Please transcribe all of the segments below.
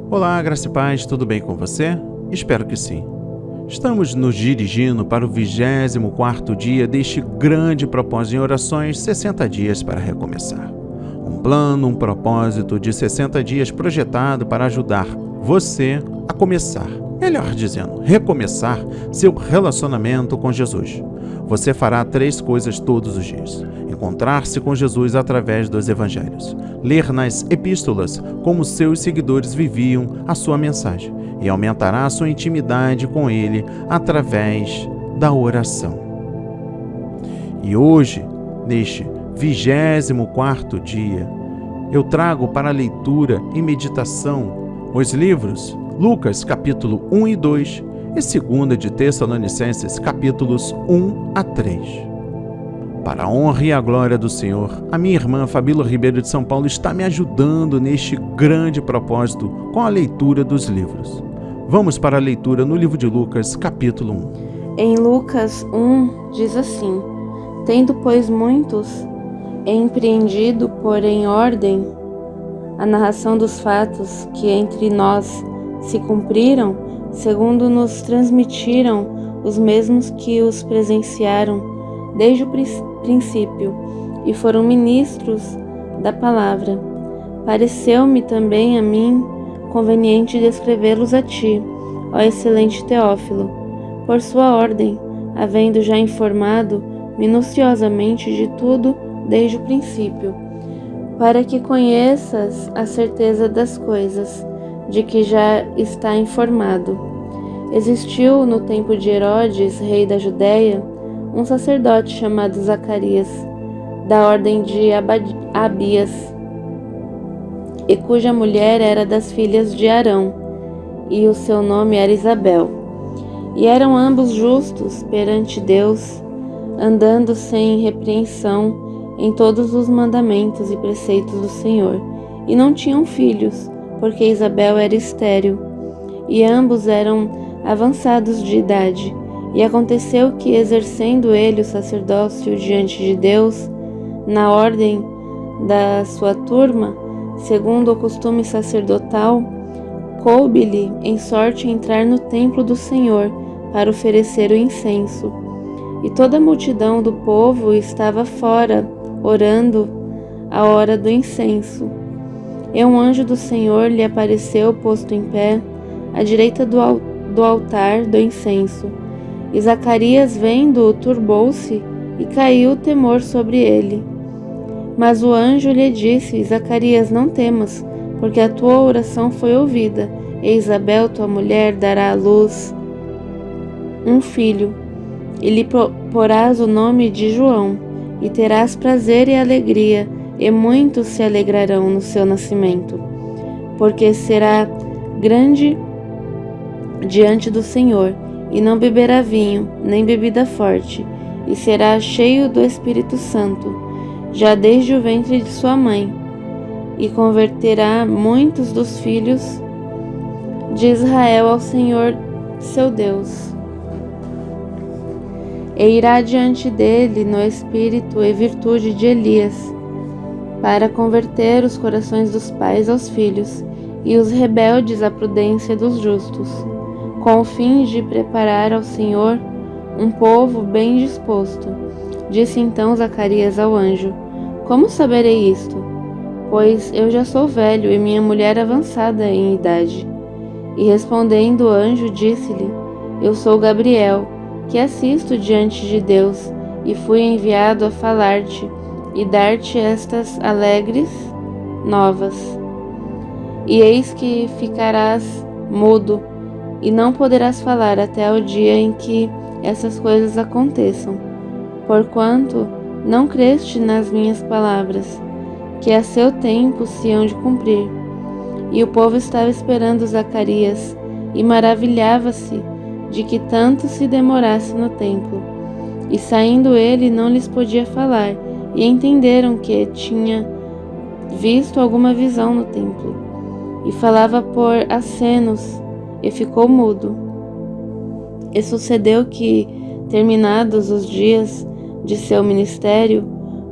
Olá, graça e paz, tudo bem com você? Espero que sim. Estamos nos dirigindo para o 24º dia deste grande propósito em orações 60 dias para recomeçar. Um plano, um propósito de 60 dias projetado para ajudar você a começar, melhor dizendo, recomeçar seu relacionamento com Jesus. Você fará 3 coisas todos os dias: encontrar-se com Jesus através dos evangelhos, ler nas epístolas como seus seguidores viviam a sua mensagem e aumentará a sua intimidade com ele através da oração. E hoje, neste 24º dia, eu trago para leitura e meditação os livros Lucas capítulo 1 e 2 e 2 de Tessalonicenses capítulos 1 a 3. Para a honra e a glória do Senhor, a minha irmã Fabíola Ribeiro de São Paulo está me ajudando neste grande propósito com a leitura dos livros. Vamos para a leitura no livro de Lucas, capítulo 1. Em Lucas 1 diz assim: Tendo, pois, muitos empreendido por em ordem a narração dos fatos que entre nós se cumpriram, segundo nos transmitiram os mesmos que os presenciaram desde o princípio e foram ministros da palavra, pareceu-me também a mim conveniente descrevê-los a ti, ó excelente Teófilo, por sua ordem, havendo já informado minuciosamente de tudo desde o princípio, para que conheças a certeza das coisas, de que já está informado. Existiu no tempo de Herodes, rei da Judéia, um sacerdote chamado Zacarias, da ordem de Abias, e cuja mulher era das filhas de Arão, e o seu nome era Isabel. E eram ambos justos perante Deus, andando sem repreensão em todos os mandamentos e preceitos do Senhor, e não tinham filhos, porque Isabel era estéril, e ambos eram avançados de idade. E aconteceu que, exercendo ele o sacerdócio diante de Deus, na ordem da sua turma, segundo o costume sacerdotal, coube-lhe em sorte entrar no templo do Senhor para oferecer o incenso. E toda a multidão do povo estava fora, orando à hora do incenso. E um anjo do Senhor lhe apareceu posto em pé, à direita do altar do incenso. E Zacarias, vendo-o, turbou-se e caiu o temor sobre ele. Mas o anjo lhe disse: Zacarias, não temas, porque a tua oração foi ouvida, e Isabel, tua mulher, dará à luz um filho, e lhe porás o nome de João, e terás prazer e alegria, e muitos se alegrarão no seu nascimento, porque será grande diante do Senhor, e não beberá vinho, nem bebida forte, e será cheio do Espírito Santo, já desde o ventre de sua mãe, e converterá muitos dos filhos de Israel ao Senhor seu Deus. E irá diante dele no espírito e virtude de Elias, para converter os corações dos pais aos filhos, e os rebeldes à prudência dos justos, com o fim de preparar ao Senhor um povo bem disposto. Disse então Zacarias ao anjo: Como saberei isto? Pois eu já sou velho e minha mulher avançada em idade. E respondendo o anjo, disse-lhe: Eu sou Gabriel, que assisto diante de Deus, e fui enviado a falar-te e dar-te estas alegres novas. E eis que ficarás mudo, e não poderás falar até o dia em que essas coisas aconteçam, porquanto não creste nas minhas palavras, que a seu tempo se hão de cumprir. E o povo estava esperando Zacarias, e maravilhava-se de que tanto se demorasse no templo. E saindo ele, não lhes podia falar, e entenderam que tinha visto alguma visão no templo. E falava por acenos, e ficou mudo. E sucedeu que, terminados os dias de seu ministério,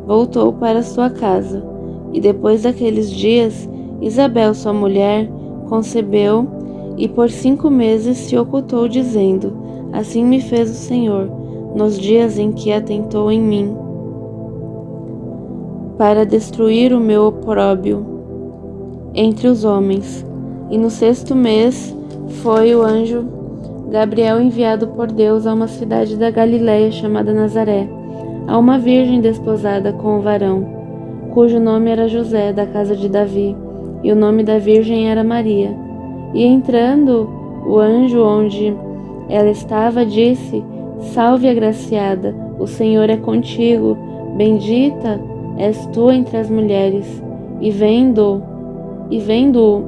voltou para sua casa. E depois daqueles dias, Isabel, sua mulher, concebeu e por 5 meses se ocultou, dizendo: Assim me fez o Senhor, nos dias em que atentou em mim, para destruir o meu opróbrio entre os homens. E no 6º mês foi o anjo Gabriel enviado por Deus a uma cidade da Galiléia chamada Nazaré, a uma virgem desposada com um varão, cujo nome era José, da casa de Davi, e o nome da virgem era Maria. E entrando o anjo onde ela estava, disse: Salve, agraciada, o Senhor é contigo, bendita és tu entre as mulheres. E vendo-o,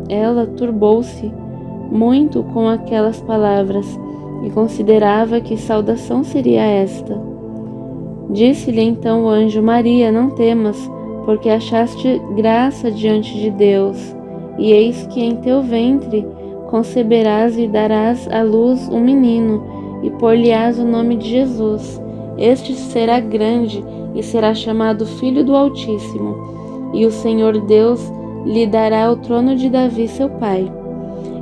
ela turbou-se muito com aquelas palavras, e considerava que saudação seria esta. Disse-lhe então o anjo: Maria, não temas, porque achaste graça diante de Deus, e eis que em teu ventre conceberás e darás à luz um menino, e por-lhe-ás o nome de Jesus. Este será grande e será chamado Filho do Altíssimo, e o Senhor Deus lhe dará o trono de Davi seu pai,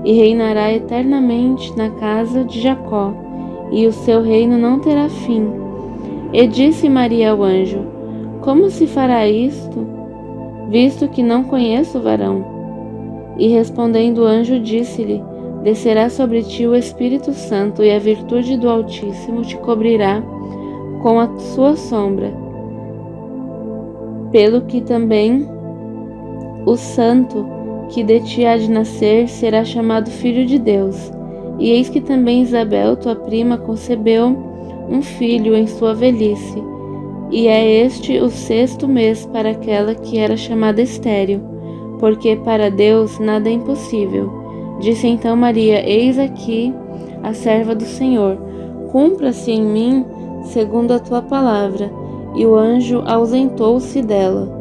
e reinará eternamente na casa de Jacó, e o seu reino não terá fim. E disse Maria ao anjo: Como se fará isto, visto que não conheço varão? E respondendo o anjo, disse-lhe: Descerá sobre ti o Espírito Santo, e a virtude do Altíssimo te cobrirá com a sua sombra. Pelo que também o santo que de ti há de nascer será chamado Filho de Deus. E eis que também Isabel, tua prima, concebeu um filho em sua velhice, e é este o 6º mês para aquela que era chamada estéril, porque para Deus nada é impossível. Disse então Maria: Eis aqui a serva do Senhor, cumpra-se em mim segundo a tua palavra. E o anjo ausentou-se dela.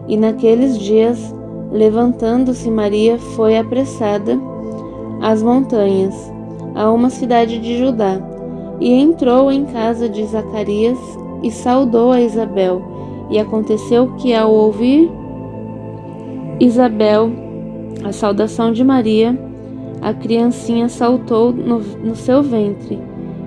E naqueles dias, levantando-se Maria, foi apressada às montanhas, a uma cidade de Judá, e entrou em casa de Zacarias e saudou a Isabel. E aconteceu que, ao ouvir Isabel a saudação de Maria, a criancinha saltou no seu ventre,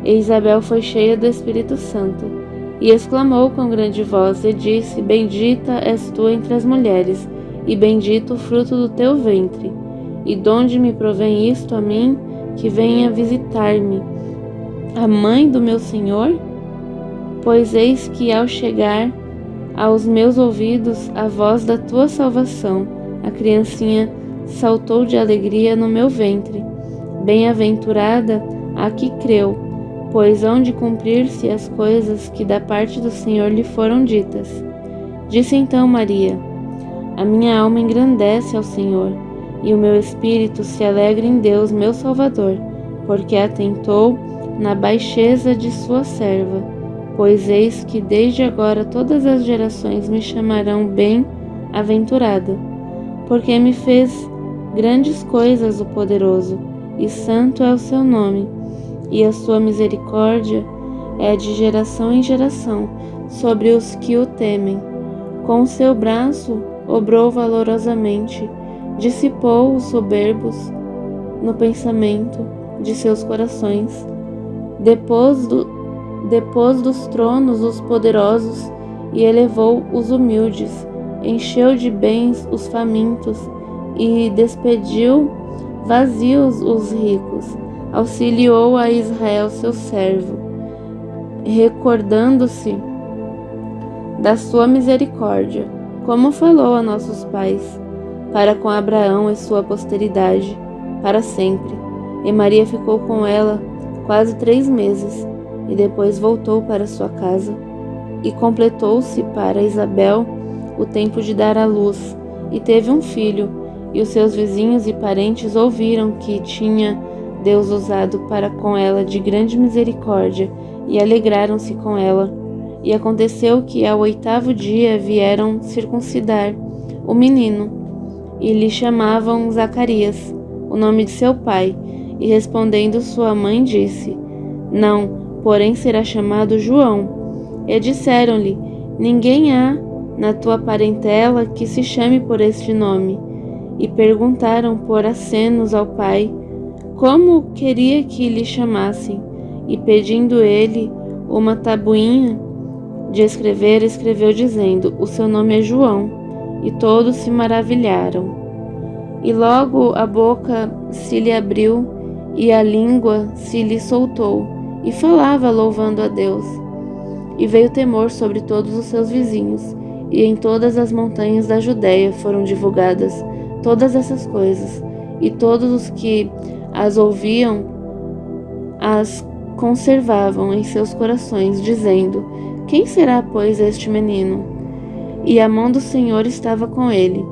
e Isabel foi cheia do Espírito Santo, e exclamou com grande voz, e disse: Bendita és tu entre as mulheres, e bendito o fruto do teu ventre. E donde me provém isto a mim, que venha visitar-me a mãe do meu Senhor? Pois eis que ao chegar aos meus ouvidos a voz da tua salvação, a criancinha saltou de alegria no meu ventre. Bem-aventurada a que creu, pois hão de cumprir-se as coisas que da parte do Senhor lhe foram ditas. Disse então Maria: A minha alma engrandece ao Senhor, e o meu espírito se alegra em Deus, meu Salvador, porque atentou na baixeza de sua serva. Pois eis que desde agora todas as gerações me chamarão bem-aventurada, porque me fez grandes coisas o Poderoso, e santo é o seu nome, e a sua misericórdia é de geração em geração sobre os que o temem. Com o seu braço obrou valorosamente, dissipou os soberbos no pensamento de seus corações. Depôs dos tronos os poderosos e elevou os humildes, encheu de bens os famintos e despediu vazios os ricos. Auxiliou a Israel seu servo, recordando-se da sua misericórdia, como falou a nossos pais, para com Abraão e sua posteridade, para sempre. E Maria ficou com ela quase 3 meses, e depois voltou para sua casa. E completou-se para Isabel o tempo de dar à luz, e teve um filho, e os seus vizinhos e parentes ouviram que tinha Deus usado para com ela de grande misericórdia, e alegraram-se com ela. E aconteceu que ao 8º dia vieram circuncidar o menino, e lhe chamavam Zacarias, o nome de seu pai. E respondendo sua mãe disse: Não, porém será chamado João. E disseram-lhe: Ninguém há na tua parentela que se chame por este nome. e perguntaram por acenos ao pai como queria que lhe chamassem, e pedindo ele uma tabuinha de escrever, escreveu dizendo: o seu nome é João. E todos se maravilharam. E logo a boca se lhe abriu e a língua se lhe soltou, e falava louvando a Deus. E veio temor sobre todos os seus vizinhos, e em todas as montanhas da Judéia foram divulgadas todas essas coisas, e todos os que as ouviam as conservavam em seus corações, dizendo: quem será, pois, este menino? E a mão do Senhor estava com ele.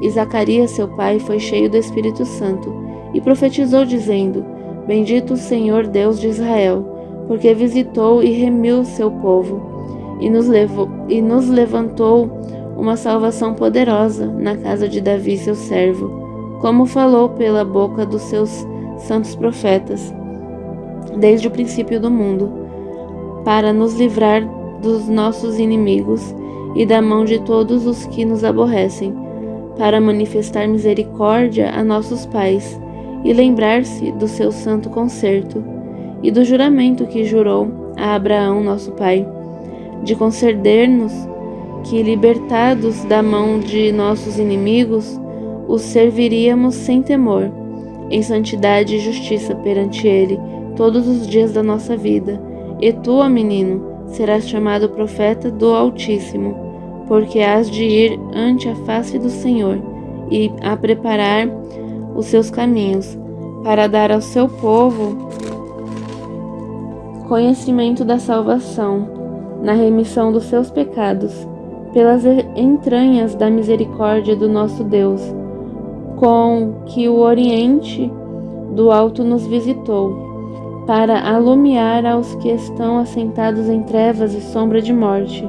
E Zacarias, seu pai, foi cheio do Espírito Santo, e profetizou, dizendo: bendito o Senhor Deus de Israel, porque visitou e remiu o seu povo, e nos levantou uma salvação poderosa na casa de Davi, seu servo, como falou pela boca dos seus santos profetas, desde o princípio do mundo, para nos livrar dos nossos inimigos e da mão de todos os que nos aborrecem, para manifestar misericórdia a nossos pais e lembrar-se do seu santo concerto e do juramento que jurou a Abraão, nosso pai, de conceder-nos que, libertados da mão de nossos inimigos, os serviríamos sem temor, em santidade e justiça perante ele todos os dias da nossa vida. E tu, ó menino, serás chamado profeta do Altíssimo, porque hás de ir ante a face do Senhor e a preparar os seus caminhos, para dar ao seu povo conhecimento da salvação, na remissão dos seus pecados, pelas entranhas da misericórdia do nosso Deus, com que o Oriente do Alto nos visitou, para alumiar aos que estão assentados em trevas e sombra de morte,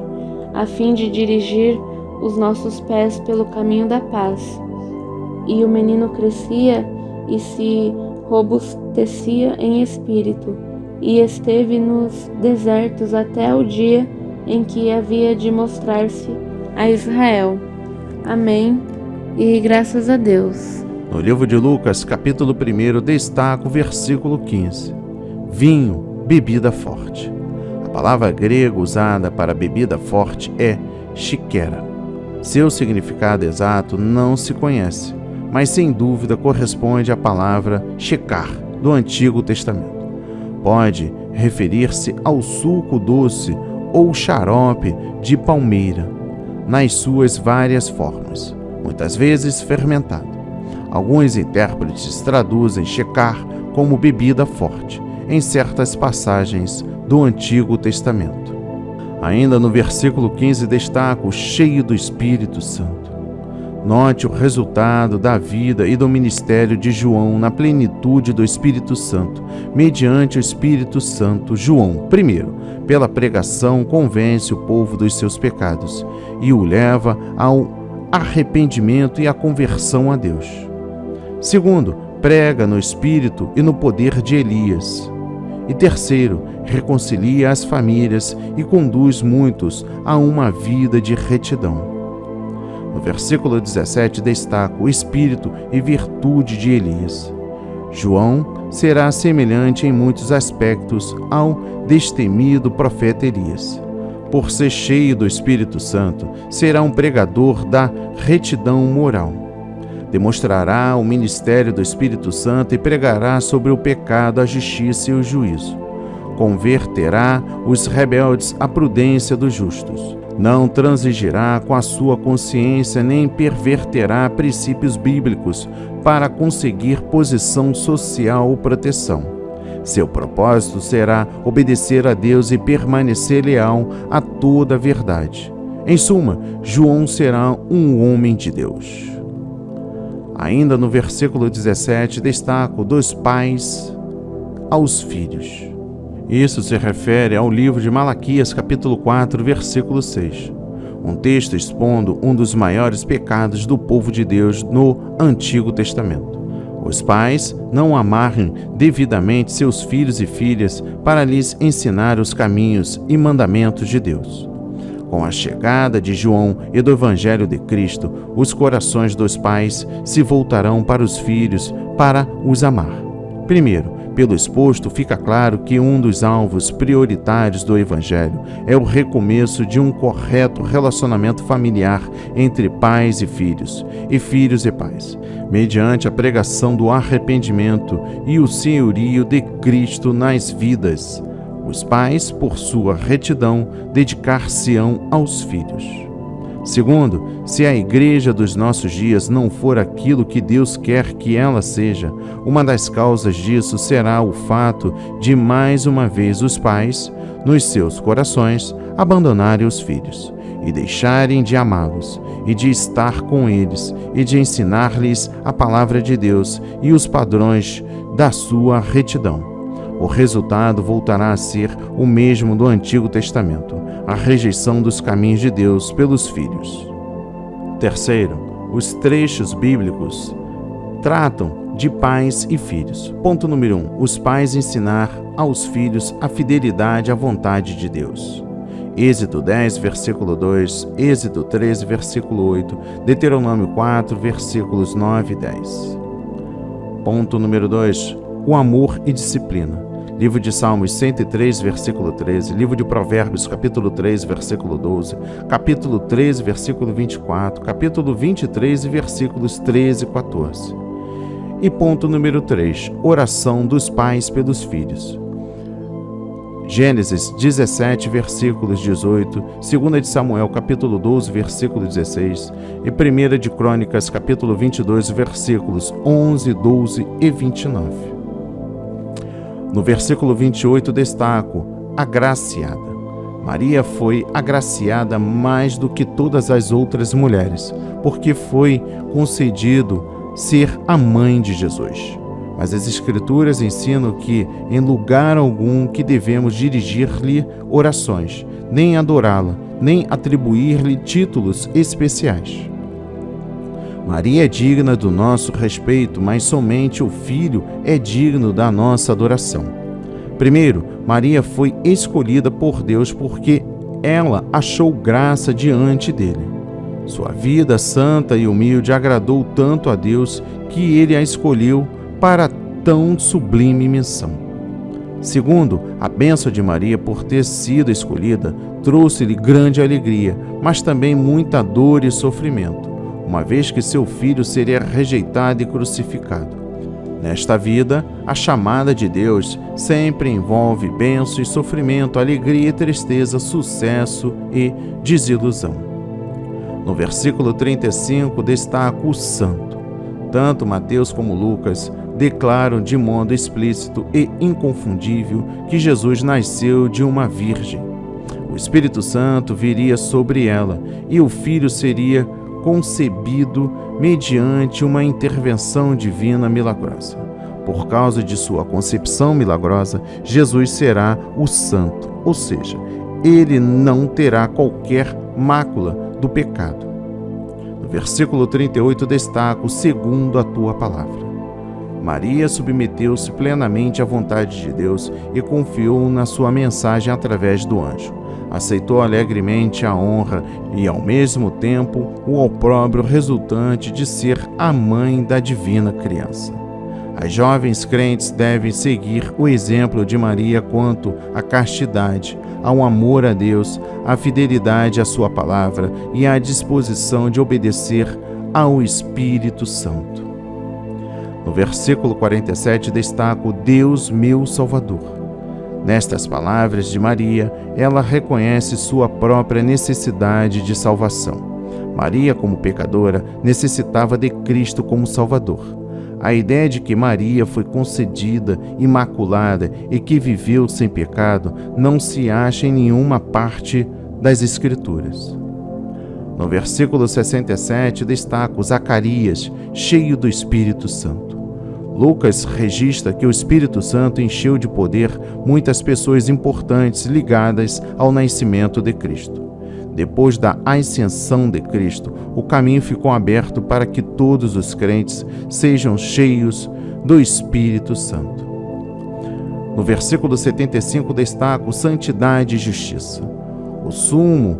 a fim de dirigir os nossos pés pelo caminho da paz. E o menino crescia e se robustecia em espírito, e esteve nos desertos até o dia em que havia de mostrar-se a Israel. Amém. E graças a Deus. No livro de Lucas, capítulo 1, destaca o versículo 15. Vinho, bebida forte. A palavra grega usada para bebida forte é chiquera. Seu significado exato não se conhece, mas sem dúvida corresponde à palavra shekar, do Antigo Testamento. Pode referir-se ao suco doce ou xarope de palmeira, nas suas várias formas, muitas vezes fermentado. Alguns intérpretes traduzem shekar como bebida forte, em certas passagens do Antigo Testamento. Ainda no versículo 15 destaca o cheio do Espírito Santo. Note o resultado da vida e do ministério de João na plenitude do Espírito Santo, mediante o Espírito Santo. João, primeiro, pela pregação, convence o povo dos seus pecados e o leva ao arrependimento e à conversão a Deus. Segundo, prega no Espírito e no poder de Elias. E terceiro, reconcilia as famílias e conduz muitos a uma vida de retidão. No versículo 17 destaca o espírito e virtude de Elias. João será semelhante em muitos aspectos ao destemido profeta Elias. Por ser cheio do Espírito Santo, será um pregador da retidão moral. Demonstrará o ministério do Espírito Santo e pregará sobre o pecado, a justiça e o juízo. Converterá os rebeldes à prudência dos justos. Não transigirá com a sua consciência nem perverterá princípios bíblicos para conseguir posição social ou proteção. Seu propósito será obedecer a Deus e permanecer leal a toda a verdade. Em suma, João será um homem de Deus. Ainda no versículo 17, destaco dos pais aos filhos. Isso se refere ao livro de Malaquias, capítulo 4, versículo 6. Um texto expondo um dos maiores pecados do povo de Deus no Antigo Testamento. Os pais não amarram devidamente seus filhos e filhas para lhes ensinar os caminhos e mandamentos de Deus. Com a chegada de João e do Evangelho de Cristo, os corações dos pais se voltarão para os filhos para os amar. Primeiro, pelo exposto, fica claro que um dos alvos prioritários do Evangelho é o recomeço de um correto relacionamento familiar entre pais e filhos e pais, mediante a pregação do arrependimento e o senhorio de Cristo nas vidas. Os pais, por sua retidão, dedicar-se-ão aos filhos. Segundo, se a igreja dos nossos dias não for aquilo que Deus quer que ela seja, uma das causas disso será o fato de, mais uma vez, os pais, nos seus corações, abandonarem os filhos e deixarem de amá-los e de estar com eles e de ensinar-lhes a palavra de Deus e os padrões da sua retidão. O resultado voltará a ser o mesmo do Antigo Testamento, a rejeição dos caminhos de Deus pelos filhos. Terceiro, os trechos bíblicos tratam de pais e filhos. Ponto número 1. Os pais ensinar aos filhos a fidelidade à vontade de Deus. Êxodo 10, versículo 2, Êxodo 13, versículo 8, Deuteronômio 4, versículos 9 e 10. Ponto número 2. O amor e disciplina. Livro de Salmos 103, versículo 13, Livro de Provérbios, capítulo 3, versículo 12, capítulo 13, versículo 24, capítulo 23 e versículos 13 e 14. E ponto número 3, oração dos pais pelos filhos. Gênesis 17, versículos 18, 2 de Samuel, capítulo 12, versículo 16, e 1 de Crônicas, capítulo 22, versículos 11, 12 e 29. No versículo 28 destaco, agraciada. Maria foi agraciada mais do que todas as outras mulheres, porque foi concedido ser a mãe de Jesus. Mas as Escrituras ensinam que, em lugar algum, que devemos dirigir-lhe orações, nem adorá-la, nem atribuir-lhe títulos especiais. Maria é digna do nosso respeito, mas somente o Filho é digno da nossa adoração. Primeiro, Maria foi escolhida por Deus porque ela achou graça diante dele. Sua vida santa e humilde agradou tanto a Deus que ele a escolheu para tão sublime missão. Segundo, a bênção de Maria por ter sido escolhida trouxe-lhe grande alegria, mas também muita dor e sofrimento, uma vez que seu filho seria rejeitado e crucificado. Nesta vida, a chamada de Deus sempre envolve bênção e sofrimento, alegria e tristeza, sucesso e desilusão. No versículo 35 destaca o santo. Tanto Mateus como Lucas declaram de modo explícito e inconfundível que Jesus nasceu de uma virgem. O Espírito Santo viria sobre ela e o filho seria concebido mediante uma intervenção divina milagrosa. Por causa de sua concepção milagrosa, Jesus será o santo, ou seja, ele não terá qualquer mácula do pecado. No versículo 38 destaco, segundo a tua palavra. Maria submeteu-se plenamente à vontade de Deus e confiou na sua mensagem através do anjo. Aceitou alegremente a honra e, ao mesmo tempo, o opróbrio resultante de ser a mãe da divina criança. As jovens crentes devem seguir o exemplo de Maria quanto à castidade, ao amor a Deus, à fidelidade à sua palavra e à disposição de obedecer ao Espírito Santo. No versículo 47 destaco Deus meu Salvador. Nestas palavras de Maria, ela reconhece sua própria necessidade de salvação. Maria, como pecadora, necessitava de Cristo como Salvador. A ideia de que Maria foi concedida, imaculada e que viveu sem pecado não se acha em nenhuma parte das Escrituras. No versículo 67 destaca Zacarias, cheio do Espírito Santo. Lucas registra que o Espírito Santo encheu de poder muitas pessoas importantes ligadas ao nascimento de Cristo. Depois da ascensão de Cristo, o caminho ficou aberto para que todos os crentes sejam cheios do Espírito Santo. No versículo 75 destaca santidade e justiça. O sumo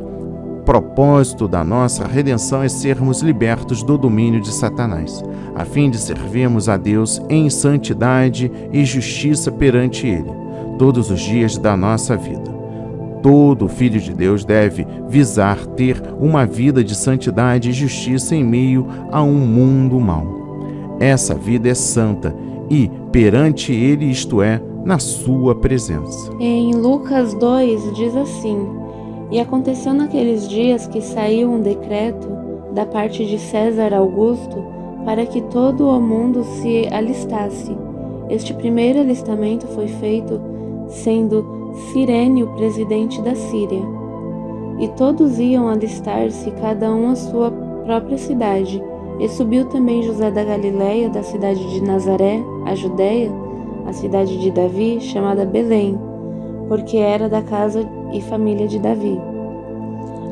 propósito da nossa redenção é sermos libertos do domínio de Satanás, a fim de servirmos a Deus em santidade e justiça perante Ele, todos os dias da nossa vida. Todo filho de Deus deve visar ter uma vida de santidade e justiça em meio a um mundo mau. Essa vida é santa e perante Ele, isto é, na sua presença. Em Lucas 2 diz assim: E aconteceu naqueles dias que saiu um decreto da parte de César Augusto para que todo o mundo se alistasse. Este primeiro alistamento foi feito sendo Cirene o presidente da Síria. E todos iam alistar-se, cada um à sua própria cidade. E subiu também José da Galiléia, da cidade de Nazaré, a Judéia, a cidade de Davi, chamada Belém, porque era da casa e família de Davi,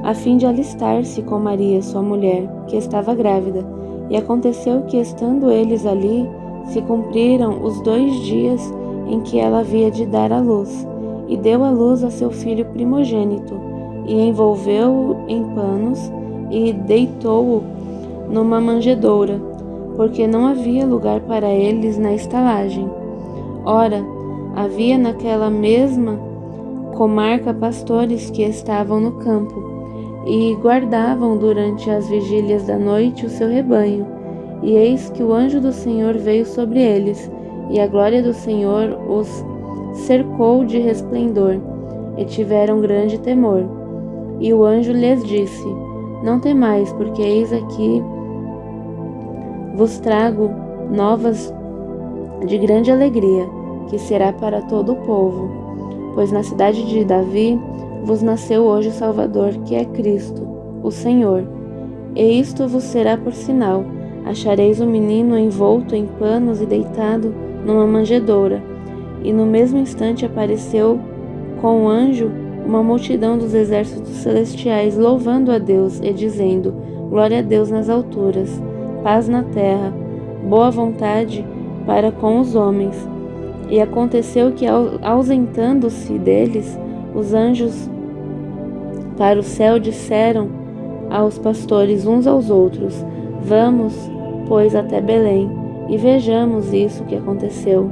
a fim de alistar-se com Maria, sua mulher, que estava grávida. E aconteceu que, estando eles ali, se cumpriram os 2 dias em que ela havia de dar à luz, e deu à luz a seu filho primogênito, e envolveu-o em panos, e deitou-o numa manjedoura, porque não havia lugar para eles na estalagem. Ora, havia naquela mesma comarca pastores que estavam no campo e guardavam durante as vigílias da noite o seu rebanho. E eis que o anjo do Senhor veio sobre eles, e a glória do Senhor os cercou de resplendor, e tiveram grande temor. E o anjo lhes disse: Não temais, porque eis aqui vos trago novas de grande alegria, que será para todo o povo. Pois na cidade de Davi vos nasceu hoje o Salvador, que é Cristo, o Senhor. E isto vos será por sinal: achareis o menino envolto em panos e deitado numa manjedoura. E no mesmo instante apareceu com o anjo uma multidão dos exércitos celestiais, louvando a Deus e dizendo: Glória a Deus nas alturas, paz na terra, boa vontade para com os homens. E aconteceu que, ausentando-se deles, os anjos para o céu disseram aos pastores uns aos outros: Vamos, pois, até Belém, e vejamos isso que aconteceu,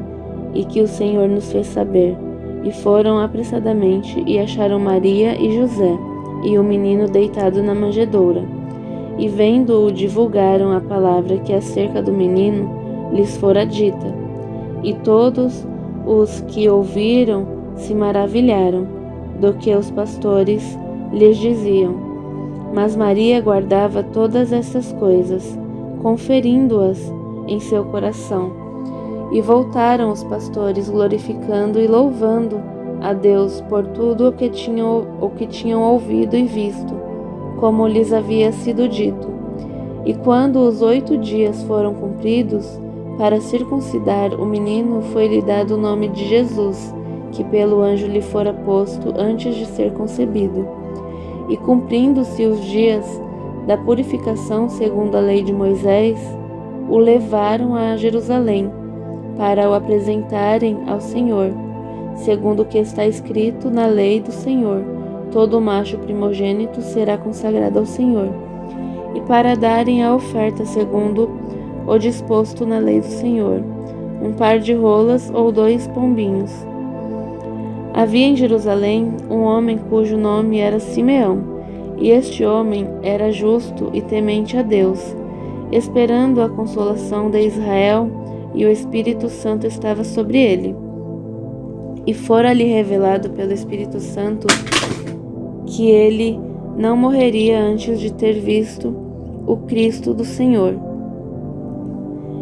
e que o Senhor nos fez saber. E foram apressadamente, e acharam Maria e José, e o menino deitado na manjedoura. E vendo-o, divulgaram a palavra que acerca do menino lhes fora dita. E todos os que ouviram se maravilharam do que os pastores lhes diziam. Mas Maria guardava todas estas coisas, conferindo-as em seu coração. E voltaram os pastores, glorificando e louvando a Deus por tudo o que tinham ouvido e visto, como lhes havia sido dito. E quando os 8 dias foram cumpridos, para circuncidar o menino, foi-lhe dado o nome de Jesus, que pelo anjo lhe fora posto antes de ser concebido. E cumprindo-se os dias da purificação segundo a lei de Moisés, o levaram a Jerusalém, para o apresentarem ao Senhor, segundo o que está escrito na lei do Senhor: todo macho primogênito será consagrado ao Senhor, e para darem a oferta segundo o disposto na lei do Senhor, 1 par de rolas ou 2 pombinhos. Havia em Jerusalém um homem cujo nome era Simeão, e este homem era justo e temente a Deus, esperando a consolação de Israel, e o Espírito Santo estava sobre ele. E fora-lhe revelado pelo Espírito Santo que ele não morreria antes de ter visto o Cristo do Senhor.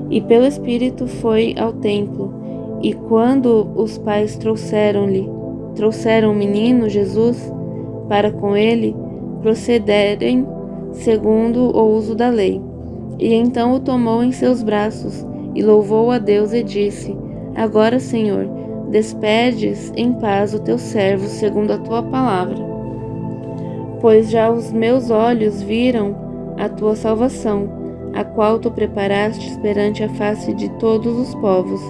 E pelo Espírito foi ao templo, e quando os pais trouxeram o menino Jesus para com ele, procederem segundo o uso da lei. E então o tomou em seus braços, e louvou a Deus e disse: Agora, Senhor, despedes em paz o teu servo segundo a tua palavra. Pois já os meus olhos viram a tua salvação, a qual tu preparaste perante a face de todos os povos,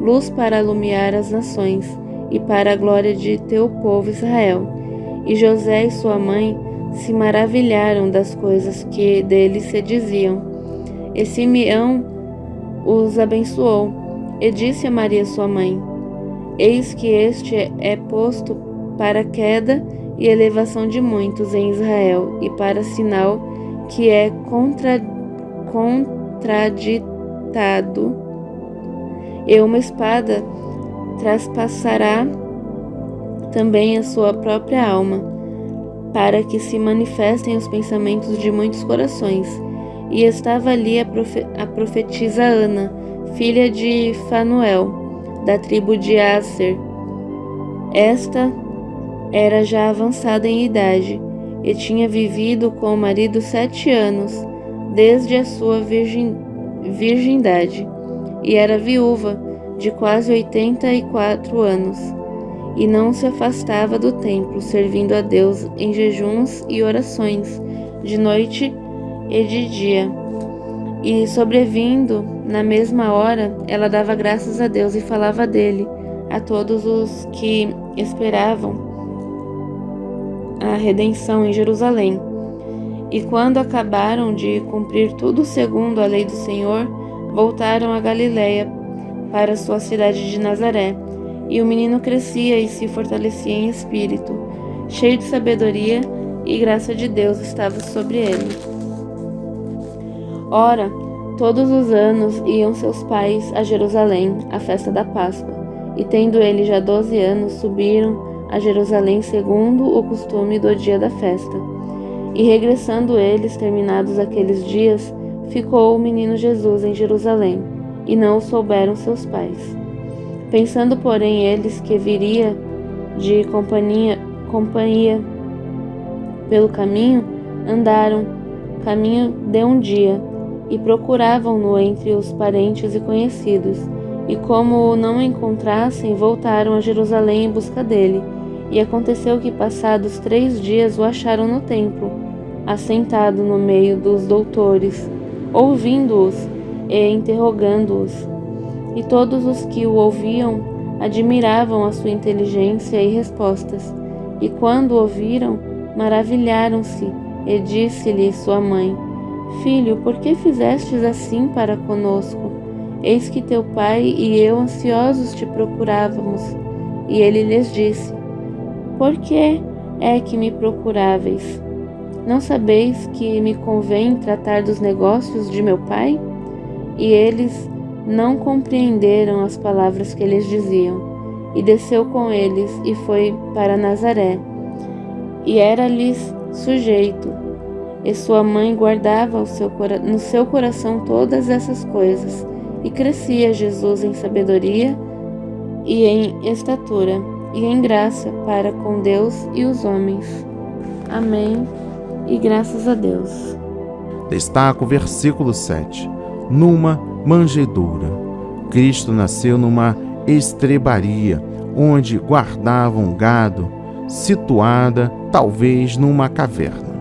luz para alumiar as nações, e para a glória de teu povo Israel. E José e sua mãe se maravilharam das coisas que dele se diziam. E Simeão os abençoou, e disse a Maria sua mãe: Eis que este é posto para queda e elevação de muitos em Israel, e para sinal que é contraditado, e uma espada traspassará também a sua própria alma, para que se manifestem os pensamentos de muitos corações. E estava ali a profetisa Ana, filha de Fanuel, da tribo de Aser. Esta era já avançada em idade, e tinha vivido com o marido 7 anos, desde a sua virgindade, e era viúva de quase 84 anos, e não se afastava do templo, servindo a Deus em jejuns e orações, de noite e de dia. E sobrevindo na mesma hora, ela dava graças a Deus e falava dele a todos os que esperavam a redenção em Jerusalém. E quando acabaram de cumprir tudo segundo a lei do Senhor, voltaram a Galiléia, para sua cidade de Nazaré. E o menino crescia e se fortalecia em espírito, cheio de sabedoria, e graça de Deus estava sobre ele. Ora, todos os anos iam seus pais a Jerusalém, à festa da Páscoa, e tendo ele já 12 anos, subiram a Jerusalém segundo o costume do dia da festa. E regressando eles, terminados aqueles dias, ficou o menino Jesus em Jerusalém, e não o souberam seus pais. Pensando, porém, eles que viria de companhia pelo caminho, andaram caminho de um dia, e procuravam-no entre os parentes e conhecidos, e como o não encontrassem, voltaram a Jerusalém em busca dele. E aconteceu que, passados 3 dias, o acharam no templo, assentado no meio dos doutores, ouvindo-os e interrogando-os. E todos os que o ouviam admiravam a sua inteligência e respostas. E quando o ouviram, maravilharam-se, e disse-lhe sua mãe: Filho, por que fizestes assim para conosco? Eis que teu pai e eu ansiosos te procurávamos. E ele lhes disse: Por que é que me procuráveis? Não sabeis que me convém tratar dos negócios de meu pai? E eles não compreenderam as palavras que lhes diziam. E desceu com eles e foi para Nazaré. E era-lhes sujeito. E sua mãe guardava no seu coração todas essas coisas. E crescia Jesus em sabedoria e em estatura e em graça para com Deus e os homens. Amém. E graças a Deus. Destaca o versículo 7. Numa manjedoura. Cristo nasceu numa estrebaria, onde guardavam gado, situada talvez numa caverna.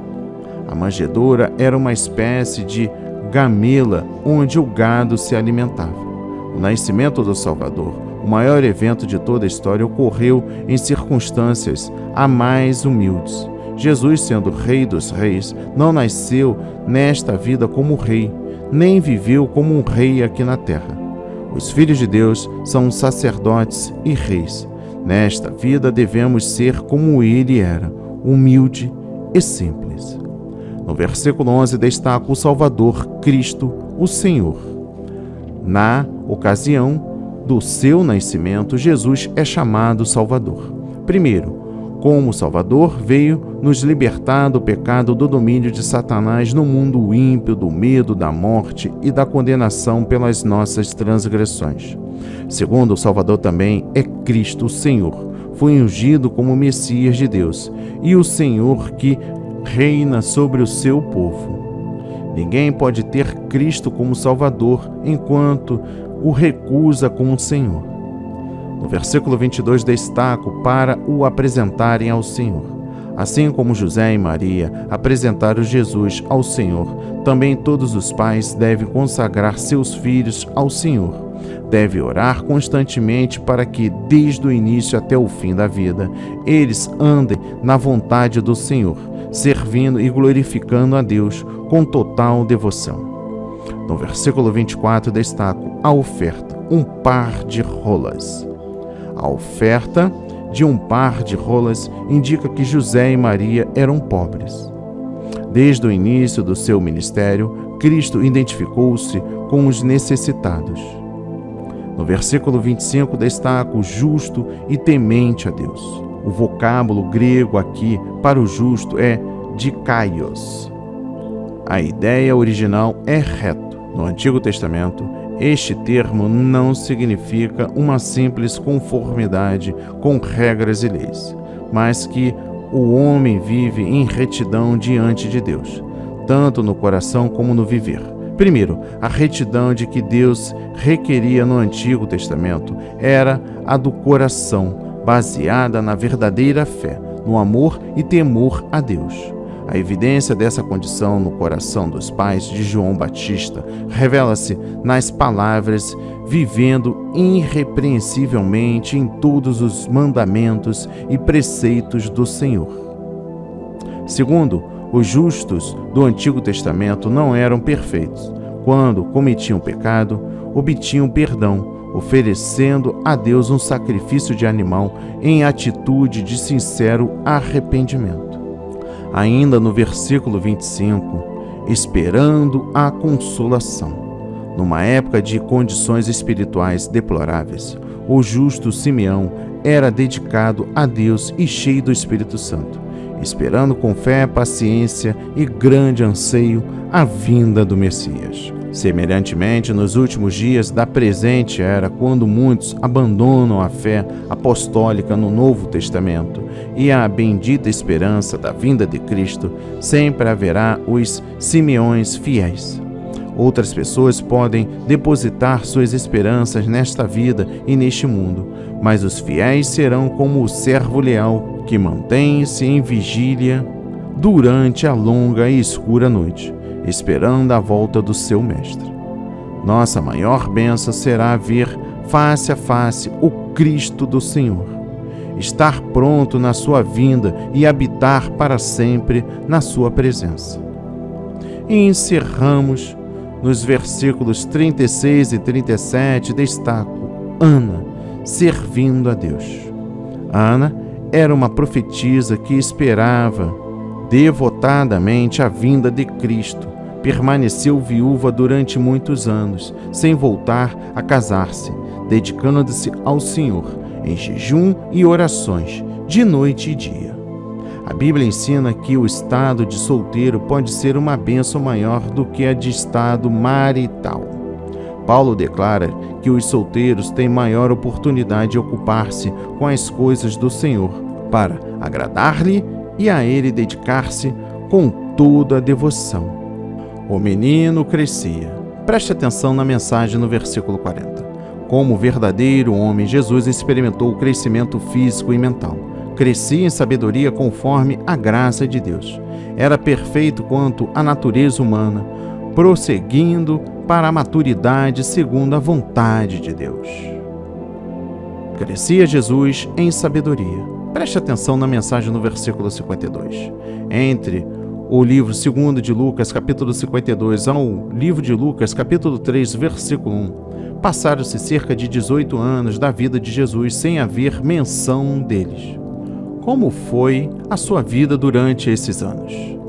A manjedoura era uma espécie de gamela onde o gado se alimentava. O nascimento do Salvador, o maior evento de toda a história, ocorreu em circunstâncias a mais humildes. Jesus, sendo Rei dos Reis, não nasceu nesta vida como rei, nem viveu como um rei aqui na terra. Os filhos de Deus são sacerdotes e reis. Nesta vida devemos ser como ele era, humilde e simples. No versículo 11 destaca o Salvador, Cristo, o Senhor. Na ocasião do seu nascimento, Jesus é chamado Salvador. Primeiro, como Salvador, veio nos libertar do pecado, do domínio de Satanás no mundo ímpio, do medo, da morte e da condenação pelas nossas transgressões. Segundo, o Salvador também é Cristo, o Senhor. Foi ungido como Messias de Deus e o Senhor que reina sobre o seu povo. Ninguém pode ter Cristo como Salvador enquanto o recusa como Senhor. No versículo 22 destaco para o apresentarem ao Senhor. Assim como José e Maria apresentaram Jesus ao Senhor, também todos os pais devem consagrar seus filhos ao Senhor. Deve orar constantemente para que, desde o início até o fim da vida, eles andem na vontade do Senhor, servindo e glorificando a Deus com total devoção. No versículo 24 destaco a oferta, um par de rolas. A oferta de um par de rolas indica que José e Maria eram pobres. Desde o início do seu ministério, Cristo identificou-se com os necessitados. No versículo 25 destaca o justo e temente a Deus. O vocábulo grego aqui para o justo é dikaios. A ideia original é reto. No Antigo Testamento, este termo não significa uma simples conformidade com regras e leis, mas que o homem vive em retidão diante de Deus, tanto no coração como no viver. Primeiro, a retidão de que Deus requeria no Antigo Testamento era a do coração, baseada na verdadeira fé, no amor e temor a Deus. A evidência dessa condição no coração dos pais de João Batista revela-se nas palavras vivendo irrepreensivelmente em todos os mandamentos e preceitos do Senhor. Segundo, os justos do Antigo Testamento não eram perfeitos. Quando cometiam pecado, obtinham perdão, oferecendo a Deus um sacrifício de animal em atitude de sincero arrependimento. Ainda no versículo 25, esperando a consolação. Numa época de condições espirituais deploráveis, o justo Simeão era dedicado a Deus e cheio do Espírito Santo, esperando com fé, paciência e grande anseio a vinda do Messias. Semelhantemente, nos últimos dias da presente era, quando muitos abandonam a fé apostólica no Novo Testamento e a bendita esperança da vinda de Cristo, sempre haverá os Simeões fiéis. Outras pessoas podem depositar suas esperanças nesta vida e neste mundo, mas os fiéis serão como o servo leal que mantém-se em vigília durante a longa e escura noite, esperando a volta do seu mestre. Nossa maior bênção será ver face a face o Cristo do Senhor, estar pronto na sua vinda e habitar para sempre na sua presença. E encerramos nos versículos 36 e 37, destaco Ana servindo a Deus. Ana era uma profetisa que esperava devotadamente a vinda de Cristo. Permaneceu viúva durante muitos anos, sem voltar a casar-se, dedicando-se ao Senhor em jejum e orações, de noite e dia. A Bíblia ensina que o estado de solteiro pode ser uma bênção maior do que a de estado marital. Paulo declara que os solteiros têm maior oportunidade de ocupar-se com as coisas do Senhor, para agradar-lhe e a ele dedicar-se com toda a devoção. O menino crescia. Preste atenção na mensagem no versículo 40. Como verdadeiro homem, Jesus experimentou o crescimento físico e mental. Crescia em sabedoria conforme a graça de Deus. Era perfeito quanto à natureza humana, prosseguindo para a maturidade segundo a vontade de Deus. Crescia Jesus em sabedoria. Preste atenção na mensagem no versículo 52. Entre o livro 2 de Lucas, capítulo 52, ao livro de Lucas, capítulo 3, versículo 1, passaram-se cerca de 18 anos da vida de Jesus sem haver menção deles. Como foi a sua vida durante esses anos?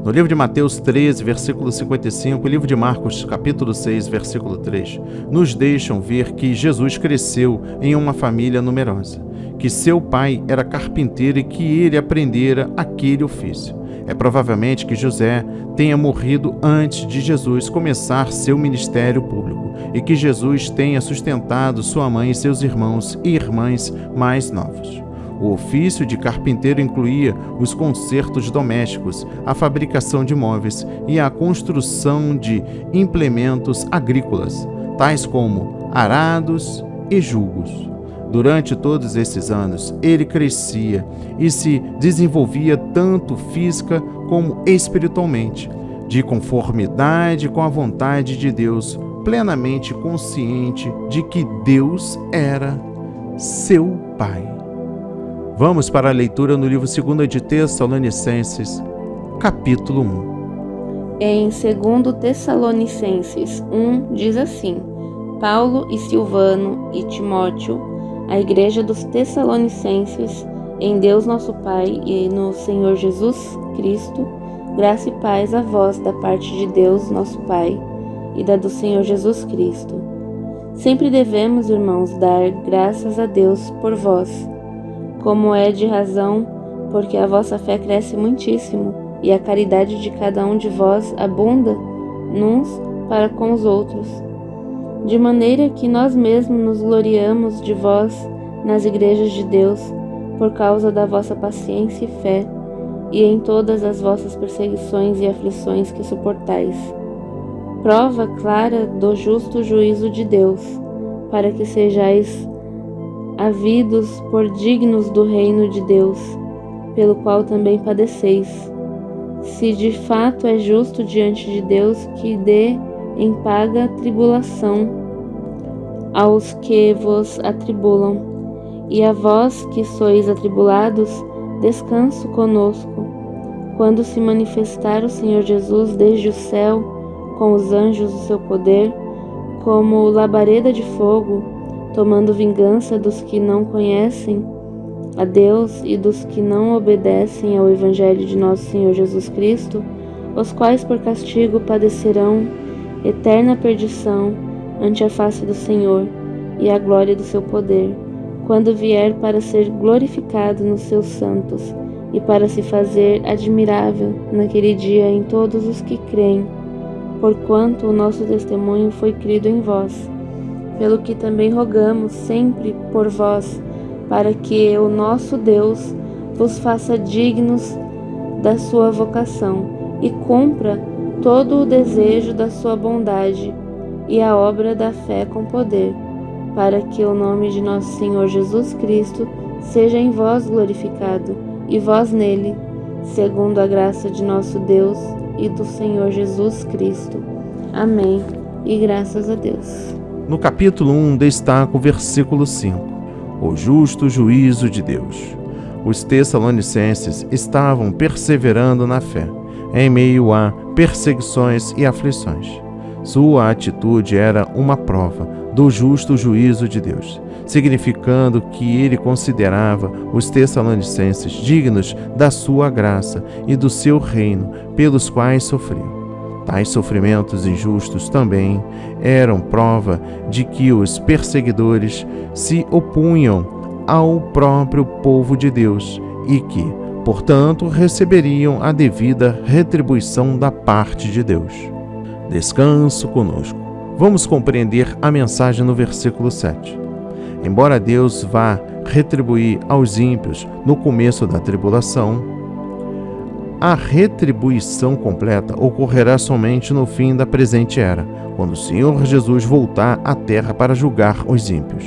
No livro de Mateus 13, versículo 55, e livro de Marcos, capítulo 6, versículo 3, nos deixam ver que Jesus cresceu em uma família numerosa, que seu pai era carpinteiro e que ele aprendera aquele ofício. É provavelmente que José tenha morrido antes de Jesus começar seu ministério público e que Jesus tenha sustentado sua mãe e seus irmãos e irmãs mais novos. O ofício de carpinteiro incluía os consertos domésticos, a fabricação de móveis e a construção de implementos agrícolas, tais como arados e jugos. Durante todos esses anos, ele crescia e se desenvolvia tanto física como espiritualmente, de conformidade com a vontade de Deus, plenamente consciente de que Deus era seu Pai. Vamos para a leitura no livro 2 de Tessalonicenses, capítulo 1. Em 2 Tessalonicenses 1 diz assim: Paulo e Silvano e Timóteo, a igreja dos Tessalonicenses, em Deus nosso Pai e no Senhor Jesus Cristo, graça e paz a vós da parte de Deus nosso Pai e da do Senhor Jesus Cristo. Sempre devemos, irmãos, dar graças a Deus por vós, como é de razão, porque a vossa fé cresce muitíssimo e a caridade de cada um de vós abunda uns para com os outros, de maneira que nós mesmos nos gloriamos de vós nas igrejas de Deus, por causa da vossa paciência e fé, e em todas as vossas perseguições e aflições que suportais. Prova clara do justo juízo de Deus, para que sejais havidos por dignos do reino de Deus, pelo qual também padeceis. Se de fato é justo diante de Deus que dê em paga tribulação aos que vos atribulam, e a vós que sois atribulados, descanso conosco, quando se manifestar o Senhor Jesus desde o céu, com os anjos do seu poder, como labareda de fogo, tomando vingança dos que não conhecem a Deus e dos que não obedecem ao Evangelho de nosso Senhor Jesus Cristo, os quais por castigo padecerão eterna perdição ante a face do Senhor e a glória do seu poder, quando vier para ser glorificado nos seus santos e para se fazer admirável naquele dia em todos os que creem, porquanto o nosso testemunho foi crido em vós, pelo que também rogamos sempre por vós, para que o nosso Deus vos faça dignos da sua vocação e cumpra todo o desejo da sua bondade e a obra da fé com poder, para que o nome de nosso Senhor Jesus Cristo seja em vós glorificado e vós nele, segundo a graça de nosso Deus e do Senhor Jesus Cristo. Amém. E graças a Deus. No capítulo 1 destaca o versículo 5, o justo juízo de Deus. Os tessalonicenses estavam perseverando na fé, em meio a perseguições e aflições. Sua atitude era uma prova do justo juízo de Deus, significando que ele considerava os tessalonicenses dignos da sua graça e do seu reino, pelos quais sofriam. Tais sofrimentos injustos também eram prova de que os perseguidores se opunham ao próprio povo de Deus e que, portanto, receberiam a devida retribuição da parte de Deus. Descanso conosco. Vamos compreender a mensagem no versículo 7. Embora Deus vá retribuir aos ímpios no começo da tribulação, a retribuição completa ocorrerá somente no fim da presente era, quando o Senhor Jesus voltar à terra para julgar os ímpios.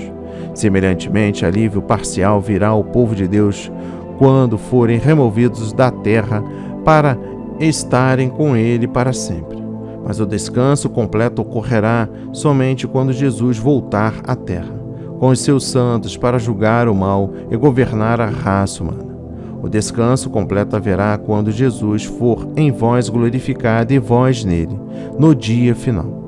Semelhantemente, alívio parcial virá ao povo de Deus quando forem removidos da terra para estarem com Ele para sempre. Mas o descanso completo ocorrerá somente quando Jesus voltar à terra, com os seus santos para julgar o mal e governar a raça humana. O descanso completo haverá quando Jesus for em vós glorificado e vós nele, no dia final.